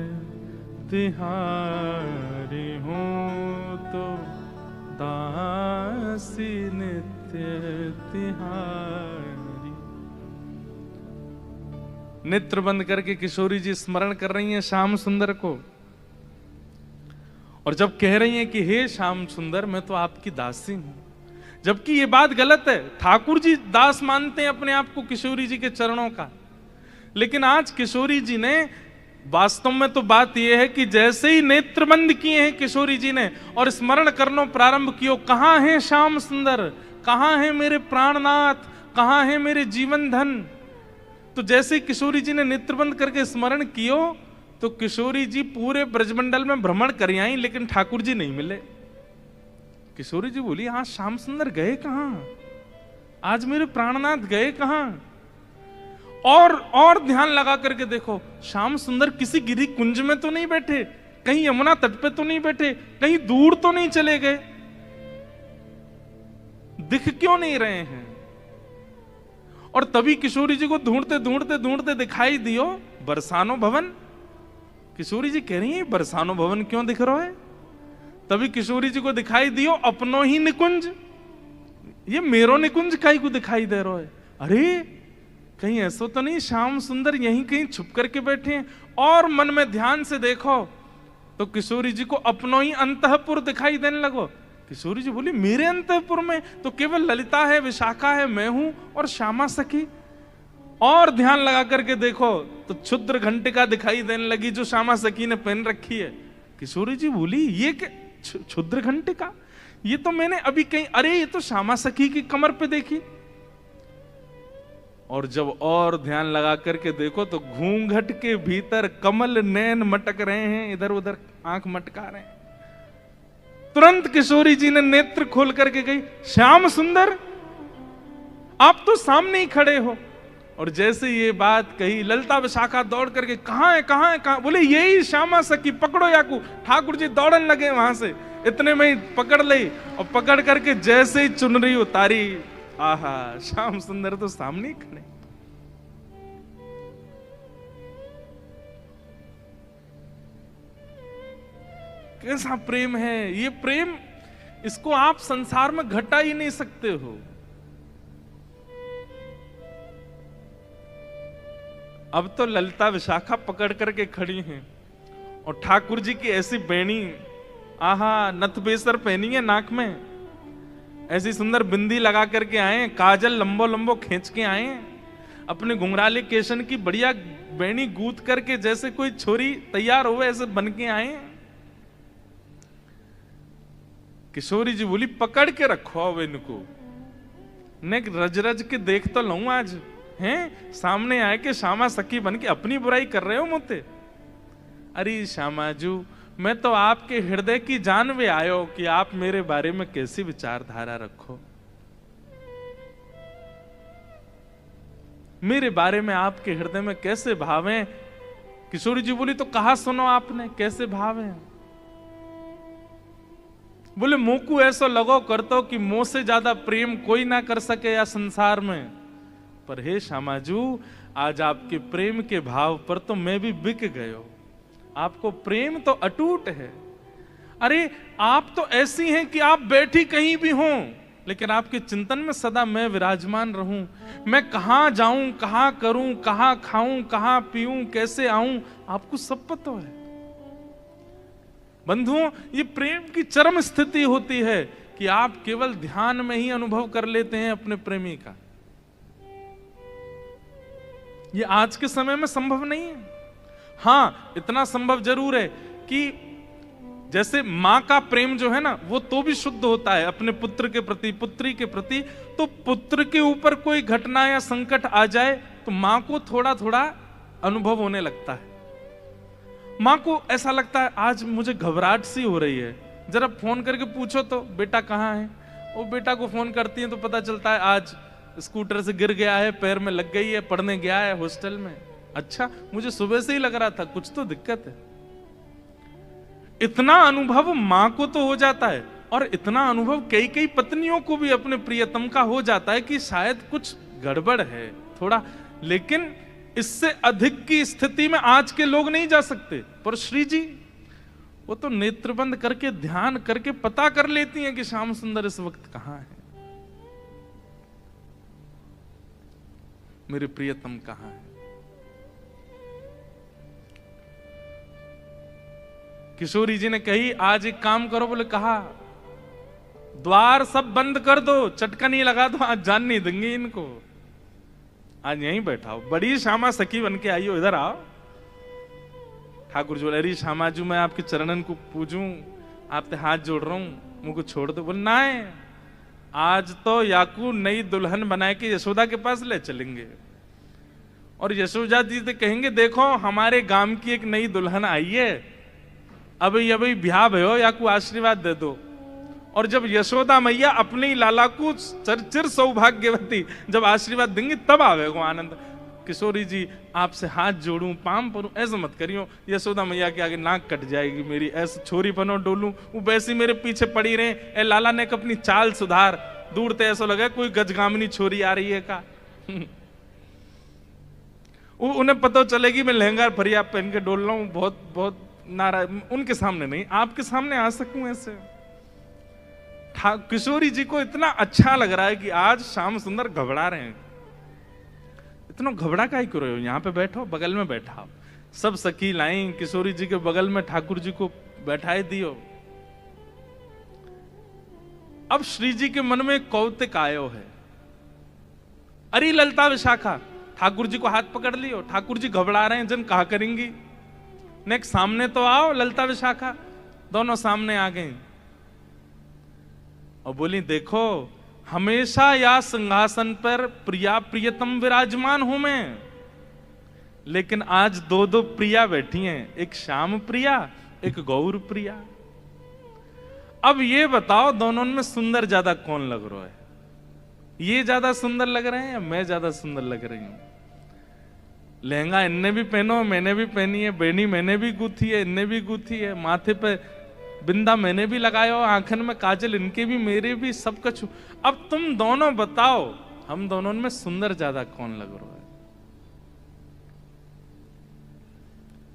तिहारी, हूँ तो दासी नित्य तिहारी। नेत्र बंद करके किशोरी जी स्मरण कर रही हैं श्याम सुंदर को, और जब कह रही हैं कि हे श्याम सुंदर मैं तो आपकी दासी हूं, जबकि ये बात गलत है। ठाकुर जी दास मानते हैं अपने आप को किशोरी जी के चरणों का, लेकिन आज किशोरी जी ने वास्तव में तो बात यह है कि जैसे ही नेत्र बंद किए हैं किशोरी जी ने और स्मरण करना प्रारंभ किया, कहां है श्याम सुंदर, कहां है मेरे प्राणनाथ, कहां है मेरे जीवन धन। तो जैसे किशोरी जी ने नेत्र बंद करके स्मरण कियो तो किशोरी जी पूरे ब्रजमंडल में भ्रमण कर आई, लेकिन ठाकुर जी नहीं मिले। किशोरी जी बोली, हाँ श्याम सुंदर गए कहां, आज मेरे प्राणनाथ गए कहां। और ध्यान लगा करके देखो, श्याम सुंदर किसी गिरी कुंज में तो नहीं बैठे, कहीं यमुना तट पे तो नहीं बैठे, कहीं दूर तो नहीं चले गए, दिख क्यों नहीं रहे हैं। और तभी किशोरी जी को ढूंढते ढूंढते ढूंढते दिखाई दियो बरसानो भवन। किशोरी जी कह रही है बरसानो भवन क्यों दिख रहा है। तभी किशोरी जी को दिखाई दियो अपनो ही निकुंज, ये मेरो निकुंज काई को दिखाई दे रहा है। अरे कहीं ऐसा तो नहीं श्याम सुंदर यहीं कहीं छुप करके बैठे हैं। और मन में ध्यान से देखो तो किशोरी जी को अपनो ही अंतःपुर दिखाई देने लगो। किशोरी जी बोली, मेरे अंतःपुर में तो केवल ललिता है, विशाखा है, मैं हूं और श्यामा सखी। और ध्यान लगा करके देखो तो क्षुद्र घंटिका दिखाई देने लगी जो श्यामा सखी ने पहन रखी है। किशोरी जी बोली, ये क्षुद्र घंटिका, ये तो मैंने अभी कहीं, अरे ये तो श्यामा सखी की कमर पे देखी। और जब और ध्यान लगा करके देखो तो घूंघट के भीतर कमल नैन मटक रहे हैं, इधर उधर आंख मटका रहे हैं। तुरंत किशोरी जी ने नेत्र खोल करके गई, श्याम सुंदर आप तो सामने ही खड़े हो, और जैसे ये बात कही, ललिता विशाखा दौड़ करके कहाँ है कहाँ है कहाँ, बोले यही श्यामा सखी, पकड़ो याकू। ठाकुर जी दौड़न लगे वहां से, इतने में ही पकड़ ली, और पकड़ करके जैसे ही चुनरी उतारी, आहा, श्याम सुंदर तो सामने ही खड़े। कैसा प्रेम है ये प्रेम, इसको आप संसार में घटा ही नहीं सकते हो। अब तो ललिता विशाखा पकड़ करके खड़ी हैं, और ठाकुर जी की ऐसी बेणी, आहा, नथ बेसर पहनी है नाक में, ऐसी सुंदर बिंदी लगा करके आए, काजल लंबो लंबो खींच के आए, अपने घुंघराले केशन की बढ़िया बेणी गूंथ करके जैसे कोई छोरी तैयार हो ऐसे बन के आए। किशोरी जी बोली पकड़ के रखो अब इनको, ने रज रज के देख तो लूं आज, हैं सामने आए के श्यामा सखी बन के अपनी बुराई कर रहे हो मुझे। अरे श्यामाजू, मैं तो आपके हृदय की जान में आयो कि आप मेरे बारे में कैसी विचारधारा रखो, मेरे बारे में आपके हृदय में कैसे भाव हैं। किशोरी जी बोली तो कहा सुनो आपने कैसे भाव हैं। बोले मुंह को ऐसा लगो करतो कि मुंह से ज्यादा प्रेम कोई ना कर सके या संसार में, पर हे श्यामाजू, आज आपके प्रेम के भाव पर तो मैं भी बिक गयो। आपको प्रेम तो अटूट है। अरे आप तो ऐसी हैं कि आप बैठी कहीं भी हों, लेकिन आपके चिंतन में सदा मैं विराजमान रहूं। मैं कहां जाऊं, कहां करूं, कहां खाऊं, कहां पीऊं, कैसे आऊं, आपको सब पता है। बंधुओं, ये प्रेम की चरम स्थिति होती है कि आप केवल ध्यान में ही अनुभव कर लेते हैं अपने प्रेमी का। ये आज के समय में संभव नहीं है। हां, इतना संभव जरूर है कि जैसे मां का प्रेम जो है ना, वो तो भी शुद्ध होता है अपने पुत्र के प्रति, पुत्री के प्रति। तो पुत्र के ऊपर कोई घटना या संकट आ जाए तो मां को थोड़ा थोड़ा अनुभव होने लगता है। मां को ऐसा लगता है आज मुझे घबराहट सी हो रही है, जरा फोन करके पूछो तो बेटा कहाँ है। वो बेटा को फोन करती है तो पता चलता है आज स्कूटर से गिर गया है, पैर में लग गई है, पढ़ने गया है हॉस्टल में। अच्छा, मुझे सुबह से ही लग रहा था कुछ तो दिक्कत है। इतना अनुभव मां को तो हो जाता है, और इतना अनुभव कई कई पत्नियों को भी अपने प्रियतम का हो जाता है कि शायद कुछ गड़बड़ है थोड़ा। लेकिन इससे अधिक की स्थिति में आज के लोग नहीं जा सकते। पर श्री जी वो तो नेत्र बंद करके ध्यान करके पता कर लेती हैं कि श्याम सुंदर इस वक्त कहां है, मेरे प्रियतम कहां है। किशोरी जी ने कही आज एक काम करो, बोले कहा द्वार सब बंद कर दो, चटकन ही लगा दो, आज जान नहीं देंगे इनको, आज यहीं बैठाओ। बड़ी श्यामा सखी बन के आई हो, इधर आओ। ठाकुर जी बोले अरे श्यामाजू, मैं आपके चरणन को पूजूं, आपसे हाथ जोड़ रहा हूं, मुझको छोड़ दो। बोले ना, आज तो याकू नई दुल्हन बना के यशोदा के पास ले चलेंगे, और यशोदा जी से कहेंगे देखो हमारे गांव की एक नई दुल्हन आई है, अभी ब्याह भयो, याकू आशीर्वाद दे दो। और जब यशोदा मैया अपनी लाला को चिर सौभाग्यवती जब आशीर्वाद देंगी तब आवेगो आनंद। किशोरी जी आपसे हाथ जोड़ूं, पाम परूं, ऐसा मत करियो, यशोदा मैया के आगे नाक कट जाएगी मेरी, ऐसे छोरी बनो डोलूं, वो वैसी मेरे पीछे पड़ी रहे। ए लाला ने अपनी चाल सुधार, दूर ते ऐसा लगा कोई गजगामिनी छोरी आ रही है का। उन्हें पता चलेगी मैं लहंगा फरिया पहन के डोल रहा हूं, बहुत बहुत नाराज, उनके सामने नहीं, आपके सामने आ सकूं ऐसे। किशोरी जी को इतना अच्छा लग रहा है कि आज श्याम सुंदर घबरा रहे हैं। इतना घबरा काहे क्यों रहे हो, यहाँ पे बैठो, बगल में बैठा। सब सखी लाई किशोरी जी के बगल में, ठाकुर जी को बैठाए दियो। अब श्री जी के मन में कौतुक आयो है, अरे ललिता विशाखा, ठाकुर जी को हाथ पकड़ लियो, ठाकुर जी घबरा रहे हैं, जन कहा करेंगी। नेक्स्ट सामने तो आओ ललिता विशाखा, दोनों सामने आ गई और बोली देखो हमेशा या सिंहासन पर प्रिया प्रियतम विराजमान हूं मैं, लेकिन आज दो दो प्रिया बैठी हैं, एक श्याम प्रिया एक गौर प्रिया। अब ये बताओ दोनों में सुंदर ज्यादा कौन लग रहा है, ये ज्यादा सुंदर लग रहे हैं या मैं ज्यादा सुंदर लग रही हूं? लहंगा इनने भी पहनो, मैंने भी पहनी है, बेनी मैंने भी गूथी है, इनने भी गूथी है, माथे पे बिंदा मैंने भी लगाया हो, आंखन में काजल इनके भी मेरे भी, सब कुछ। अब तुम दोनों बताओ, हम दोनों में सुंदर ज्यादा कौन लग रहा है?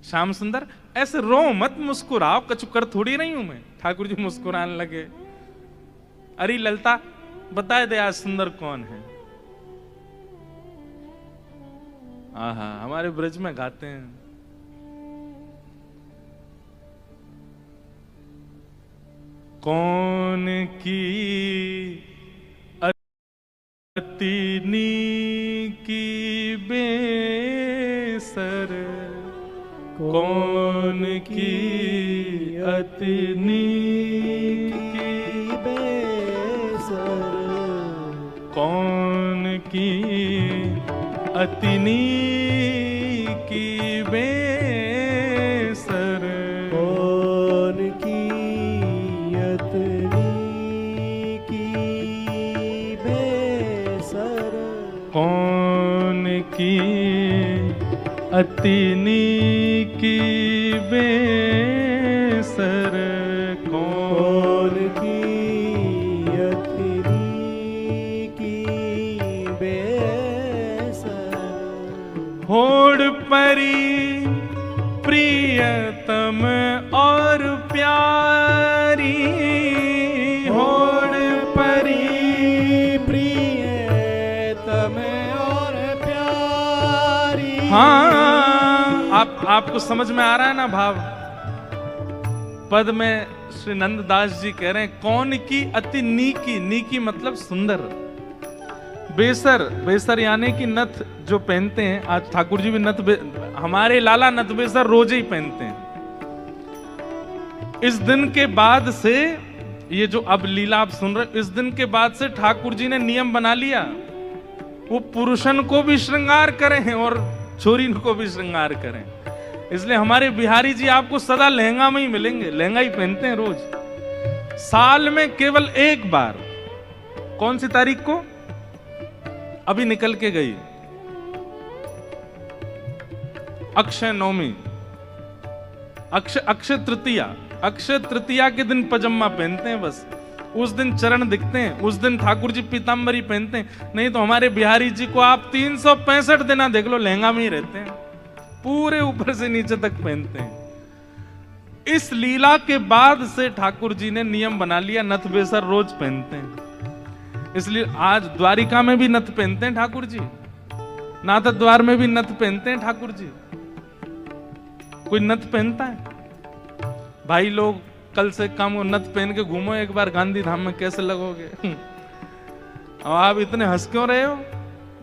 श्याम सुंदर ऐसे रो मत, मुस्कुराओ, कछु कर थोड़ी नहीं हूं मैं। ठाकुर जी मुस्कुराने लगे। अरे ललता बता दे आज सुंदर कौन है? आहा, हमारे ब्रज में गाते हैं। कौन की अतिनी की बेसर, कौन की अतिनी की बेसर, कौन की अतिनी की बेसर, कौन की अतनी की बेसर, कौन की अतिनी की बेसर, कौन की अतनी की बेसर, होड़ परी प्रियतम और प्यारी, होड़ परी प्रियतम और प्यारी। हाँ, आपको समझ में आ रहा है ना भाव? पद में श्री नंददास जी कह रहे हैं कौन की अति नीकी, नीकी मतलब सुंदर, बेसर, बेसर यानी कि नथ जो पहनते हैं। आज ठाकुर जी भी नथ, हमारे लाला नथ बेसर रोज ही पहनते हैं। इस दिन के बाद से, ये जो अब लीला आप सुन रहे, इस दिन के बाद से ठाकुर जी ने नियम बना लिया, वो पुरुषन को भी श्रृंगार करें और छोरी को भी श्रृंगार करें। इसलिए हमारे बिहारी जी आपको सदा लहंगा में ही मिलेंगे, लहंगा ही पहनते हैं रोज। साल में केवल एक बार, कौन सी तारीख को अभी निकल के गई, अक्षय नवमी, अक्षय तृतीया, अक्षय तृतीया के दिन पजम्मा पहनते हैं बस। उस दिन चरण दिखते हैं, उस दिन ठाकुर जी पीतांबरी पहनते हैं। नहीं तो हमारे बिहारी जी को आप 365 दिन देख लो, लहंगा में ही रहते हैं, पूरे ऊपर से नीचे तक पहनते हैं। इस लीला के बाद से ठाकुर जी ने नियम बना लिया, नथ बेसर रोज पहनते हैं। इसलिए आज द्वारिका में भी नथ पहनते हैं ठाकुर जी, नाथ द्वार में भी नथ पहनते हैं ठाकुर जी। कोई नथ पहनता है? भाई लोग कल से काम नथ पहन के घूमो एक बार गांधी धाम में, कैसे लगोगे? और आप इतने हंस क्यों रहे हो?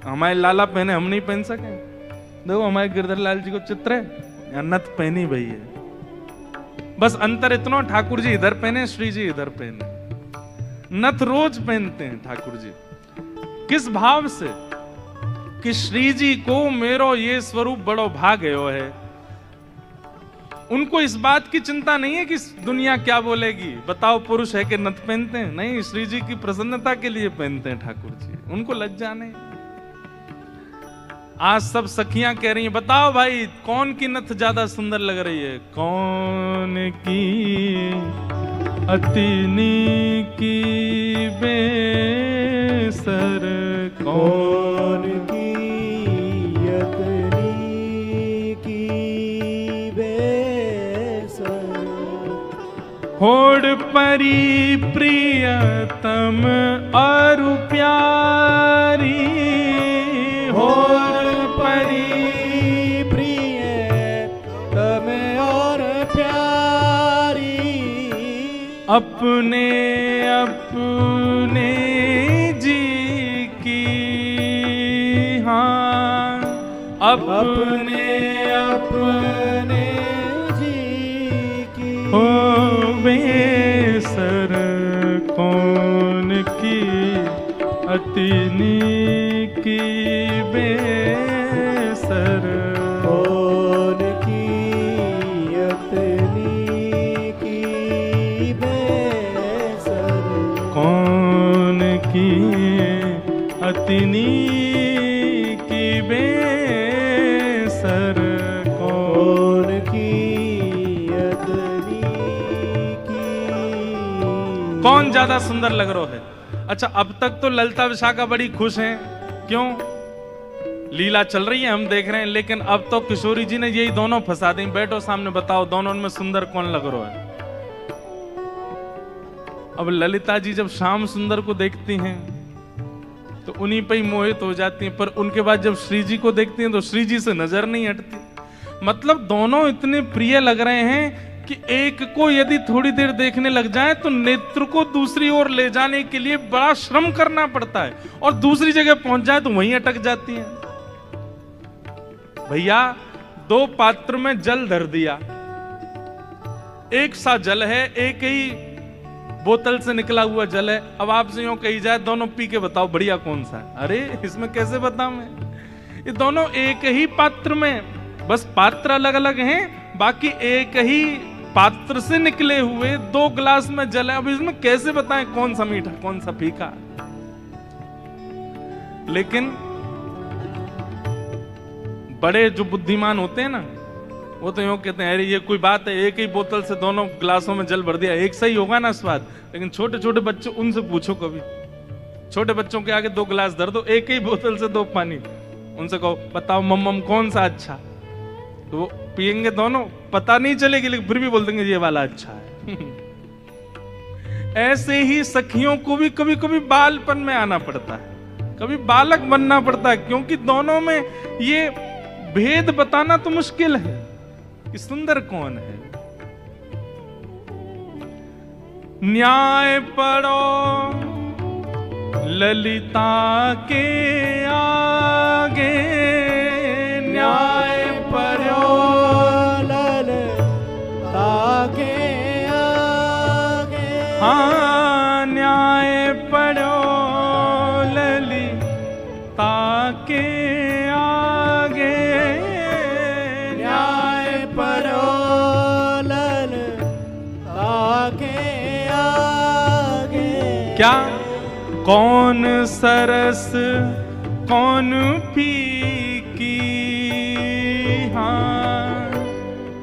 हमारे लाला पहने, हम नहीं पहन सके? देखो हमारे गिरधर लाल जी को चित्र है, या नथ पहनी भई है। बस अंतर इतना, ठाकुर जी इधर पहने, श्री जी इधर पहने। नथ रोज पहनते हैं ठाकुर जी। किस भाव से? कि श्री जी को मेरो ये स्वरूप बड़ो भाग गयो है। उनको इस बात की चिंता नहीं है कि दुनिया क्या बोलेगी, बताओ पुरुष है कि नथ पहनते हैं। नहीं, श्री जी की प्रसन्नता के लिए पहनते हैं ठाकुर जी, उनको लज्जा नहीं। आज सब सखियां कह रही हैं, बताओ भाई कौन की नथ ज्यादा सुंदर लग रही है? कौन की अतिनी की बेसर, कौन की अतनी की बेसर, होड़ परी प्रियतम और प्यारी, होड़ परी प्रियतम और प्यारी। अपने अपने जी की, हाँ अपने अपने जी की हो बेसर, कौन की अतिनी की बेसर, कौन की अतनी की बेसर, कौन की अतिनी की बेसर। यतनी की। कौन ज्यादा सुंदर लग रहा है? अच्छा, अब तक तो ललिता विशाखा बड़ी खुश हैं, क्यों? लीला चल रही है, हम देख रहे हैं, लेकिन अब तो किशोरी जी ने यही दोनों फंसा दी। बैठो सामने, बताओ दोनों में सुंदर कौन लग रहा है? अब ललिता जी जब श्याम सुंदर को देखती हैं तो उन्हीं पे ही मोहित हो जाती हैं, पर उनके बाद जब श्री जी को देखती हैं तो श्री जी से नजर नहीं हटती। मतलब दोनों इतने प्रिय लग रहे हैं कि एक को यदि थोड़ी देर देखने लग जाए तो नेत्र को दूसरी ओर ले जाने के लिए बड़ा श्रम करना पड़ता है, और दूसरी जगह पहुंच जाए तो वहीं अटक जाती है। भैया, दो पात्र में जल धर दिया, एक सा जल है, एक ही बोतल से निकला हुआ जल है। अब आपसे यूं कही जाए दोनों पी के बताओ बढ़िया कौन सा है? अरे इसमें कैसे बताऊं मैं? ये दोनों एक ही पात्र में, बस पात्र अलग अलग हैं, बाकी एक ही पात्र से निकले हुए दो गिलास में जल है। अब इसमें कैसे बताएं कौन सा मीठा कौन सा फीका? लेकिन बड़े जो बुद्धिमान होते हैं ना, वो तो यूं कहते हैं अरे ये कोई बात है, एक ही बोतल से दोनों गिलासों में जल भर दिया, एक सही होगा ना स्वाद। लेकिन छोटे छोटे बच्चों, उनसे पूछो कभी, छोटे बच्चों के आगे दो गिलास धर दो, एक ही बोतल से दो पानी, उनसे कहो बताओ मम्मम कौन सा अच्छा, तो वो पियेंगे दोनों, पता नहीं चलेगी, लेकिन फिर भी बोल देंगे ये वाला अच्छा है। ऐसे ही सखियों को भी कभी कभी बालपन में आना पड़ता है, कभी बालक बनना पड़ता है, क्योंकि दोनों में ये भेद बताना तो मुश्किल है कि सुंदर कौन है। न्याय पढ़ो ललिता के आगे, न्याय पढ़ो ललिता के आगे। हाँ, न्याय पढ़ो ललिता के आगे, न्याय पढ़ो ललिता के आगे। क्या? कौन सरस कौन फीकी, हाँ,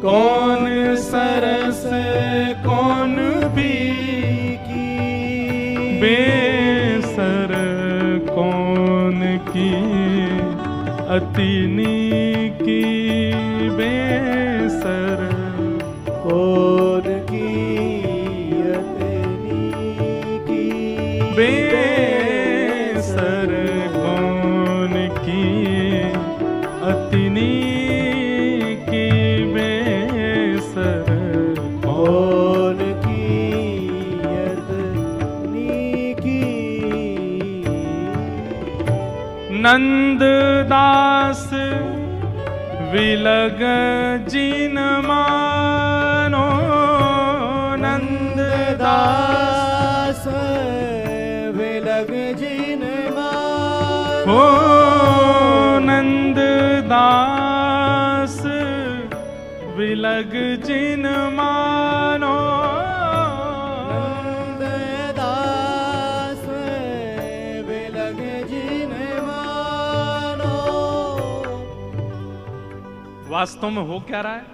कौन सरस कौन फीकी, बेसर कौन की अतिनी की, बेसर कौन की यतनी की, बेसर कौन की अतिनी की, बेसर कौन की यतनी की। नंददास विलग जिन मानो, नंददास विलग जिन मानो, हो नंददास विलग जिन मानो, नंददास विलग जिन मानो। वास्तव में हो क्या रहा है?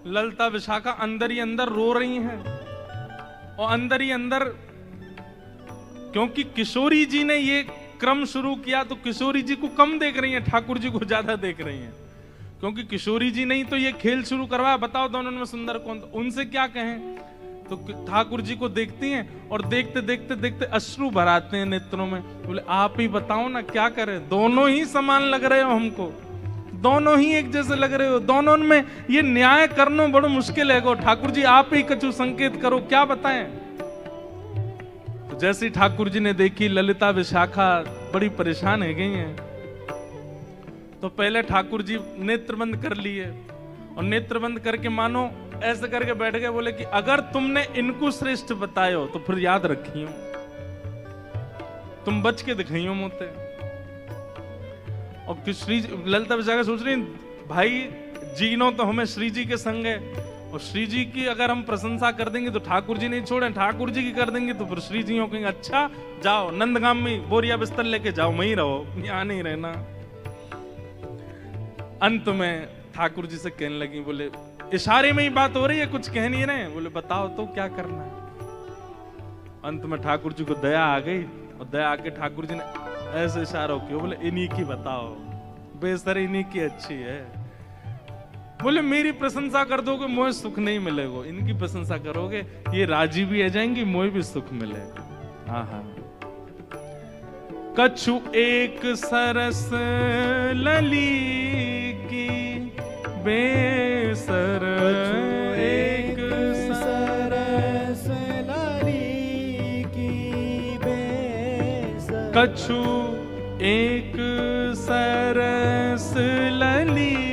ललिता विशाखा अंदर ही अंदर रो रही हैं, और अंदर ही अंदर, क्योंकि किशोरी जी ने ये क्रम शुरू किया तो किशोरी जी को कम देख रही हैं, ठाकुर जी को ज्यादा देख रही हैं, क्योंकि किशोरी जी ने ही तो ये खेल शुरू करवाया। बताओ दोनों में सुंदर कौन? उनसे क्या कहें? तो ठाकुर जी को देखती हैं और देखते देखते देखते अश्रु भराते हैं नेत्रों में। बोले आप ही बताओ ना क्या करें, दोनों ही समान लग रहे हो हमको, दोनों ही एक जैसे लग रहे हो, दोनों में ये न्याय करना बड़ा मुश्किल है। ठाकुर जी आप ही कछु संकेत करो, क्या बताएं? तो जैसे ठाकुर जी ने देखी ललिता विशाखा बड़ी परेशान है गई हैं, तो पहले ठाकुर जी नेत्र बंद कर लिए, और नेत्र बंद करके मानो ऐसे करके बैठ गए। बोले कि अगर तुमने इनको श्रेष्ठ बतायो तो फिर याद रखियो, तुम बच के दिखाइयो मोते। और श्री ललिता विशाखा सोच रही भाई जीनो तो हमें श्री जी के संग है, और श्री जी की अगर हम प्रशंसा कर देंगे तो ठाकुर जी नहीं छोड़े, ठाकुर जी की कर देंगे तो फिर श्री जी कहेंगे अच्छा जाओ नंदगाम में बोरिया बिस्तर लेके जाओ, वहीं रहो, यहाँ नहीं रहना। अंत में ठाकुर जी से कहने लगी, बोले इशारे में ही बात हो रही है, कुछ कह नहीं रहे। बोले बताओ तो क्या करना है। अंत में ठाकुर जी को दया आ गई, और दया आके ठाकुर जी ने ऐसे इशारा किया, बोले इन्हीं की बताओ, बेसर इन्हीं की अच्छी है। बोले मेरी प्रशंसा कर दोगे मोह सुख नहीं मिलेगा, इनकी प्रशंसा करोगे ये राजी भी आ जाएंगी, मोह भी सुख मिलेगा। हाँ, कछु एक सरस लली की बेसर, एक सरस लली की बेसर, कछु एक सरस लली